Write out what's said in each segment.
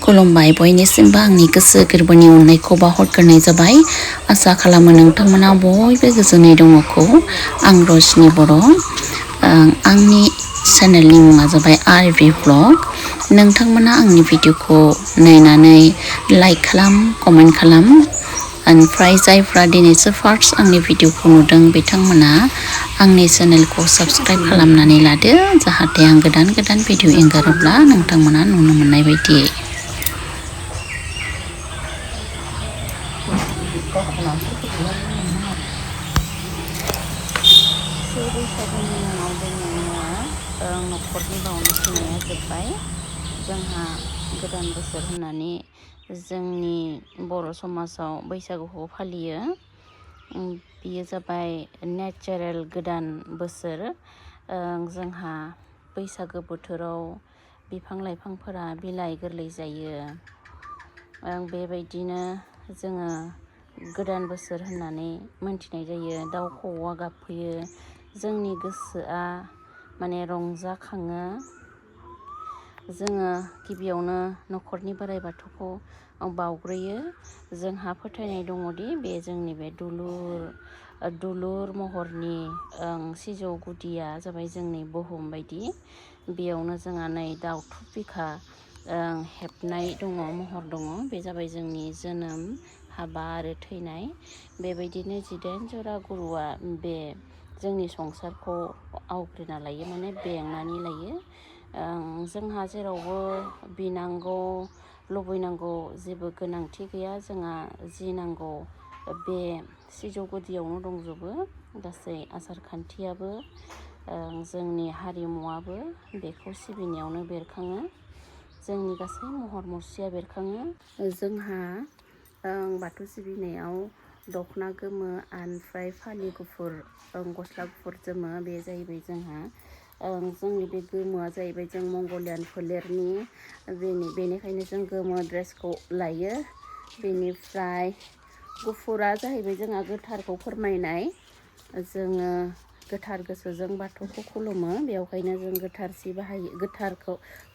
खुलुमबाय बयनिसिमबो आंनि गोसो गोरबोनि अननायखौ बावहरग्रोनाय जाबाय। आसा खालामो नोंथांमोना बयबो गोजोनै दङखौ। आं रजनि बर'। आंनि चेनेलनि मुङा जाबाय आरबि ब्लग। नोंथांमोना आंनि भिडिअखौ नायनानै लाइक खालाम, कमेन्ट खालाम। ओमफ्राय जायफ्रा दिनैसो फार्स्ट आंनि भिडिअखौ नुदों बिथांमोना आंनि चेनेलखौ साबस्क्राइब खालामनानै लादो, जाहाथे आं गोदान गोदान भिडिअ एंगारोब्ला नोंथांमोना नुनो मोननाय बायदि। से बैसागुनि मुङाव दिनैनो न'खरनि बावनो फैनाया जोब्बाय। जोंहा गोदान बोसोर होननानै जोंनि बर' समाजाव बैसागुखौ फालियो। बेयो जाबाय नेचारेल गोदान बोसोर। जोंहा बैसागो बोथोराव बिफां लाइफांफोरा बिलाइ गोरलै जायो। बेबायदिनो जोङो गोदान बोसोर होननानै मोनथिनाय जायो। दाउ खौवौआ गाबफैयो, जोंनि गोसोआ माने रंजाखाङो। जोङो गिबियावनो न'खरनि बोराइ बाथौखौ बावग्रोयो। जोंहा फोथायनाय दङदि बे जोंनि बे दुलुर महरनि सिजौ गुदिया जाबाय जोंनि बुहुम बायदि। बेयावनो जोंहा नै दाउथु बिखा हेबनाय दङ, महर दङ। बे जाबाय जोंनि जोनोम, हाबा आरो थैनाय। बेबायदिनो 18 जरा गुरुआ बे जोंनि संसारखौ आवग्रिना लायो, माने बेंनानै लायो। जोंहा जेरावबो बिनांगौ लुबैनांगौ जेबो गोनांथि गैया। जोंहा जि नांगौ बे सिजौ गुदियावनो दंजोबो। गासै आसार खान्थियाबो जोंनि हारिमुवाबो बेखौ सिबिनायावनो बेरखाङो। जोंनि गासै महर मुस्रिया बेरखाङो। जोंहा बाथौ सिबिनायाव दख'ना गोमो ओमफ्राय फालि गुफुर, गस्ला गुफुर जोमो। बे जाहैबाय जोंहा जोंनि बे गोमोआ जाहैबाय जों मंगलियान फोलेरनि, बेनिखायनो जों गोमो ड्रेसखौ लायो। बेनिफ्राय गुफुरा जाहैबाय जोंहा गोथारखौ फोरमायनाय। जोङो गोथार गोसोजों बाथौखौ खुलुमो, बेवहायनो जों गोथार सि बाहायो।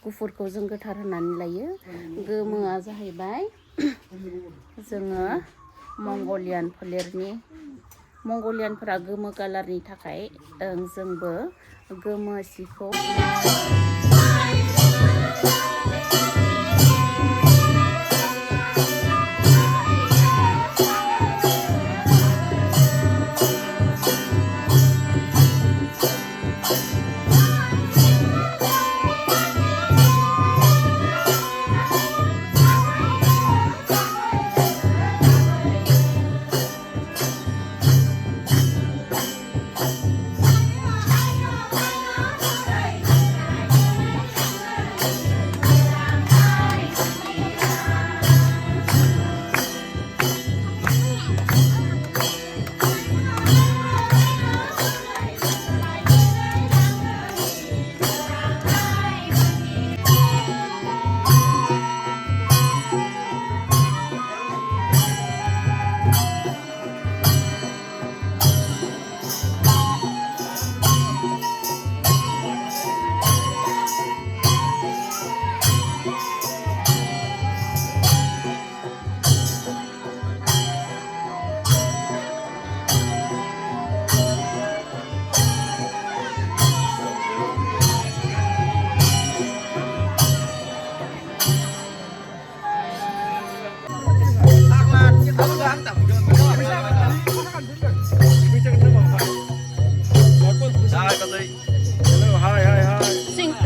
गुफुरखौ जों गोथार होननानै लायो। गोमोआ जाहैबाय जोङो मंगलियान फोलेरनि। मंगलियानफोरा गोमो कालारनि थाखाय जोंबो गोमो सिखौ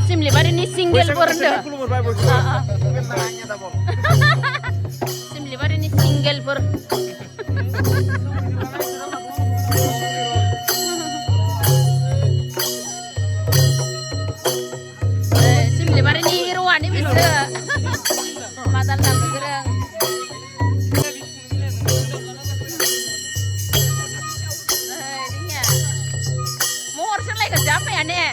Simlibarini single porndo. Simlibarini single por. Simlibarini ruani bisa. Madal nang gerang. Ini ya. Mau orsen lagi kerja apa ya nih?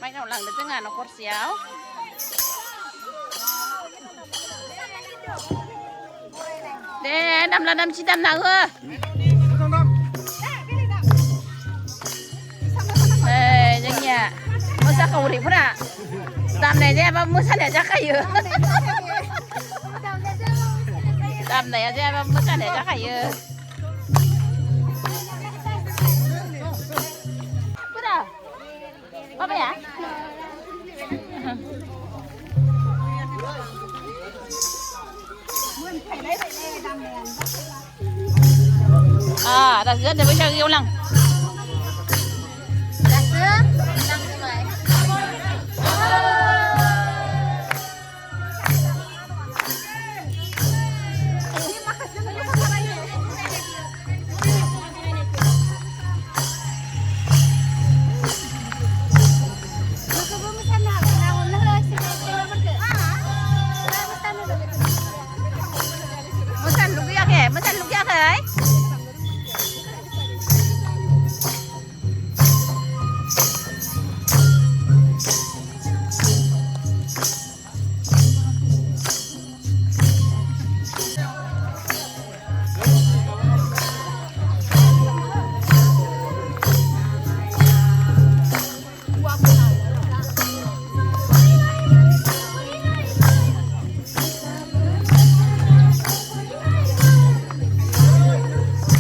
May nào lần được cái ngàn nó cột xéo. Để đâm là đâm chỉ đâm nào ơ. मोसाखावरिफोरा दामनाय जायाबा मोसानाया जाखायो दामनाया जायाबा मोसानाया जाखायो पुरा माबाया दासो जादों बैसागोआव लां दासो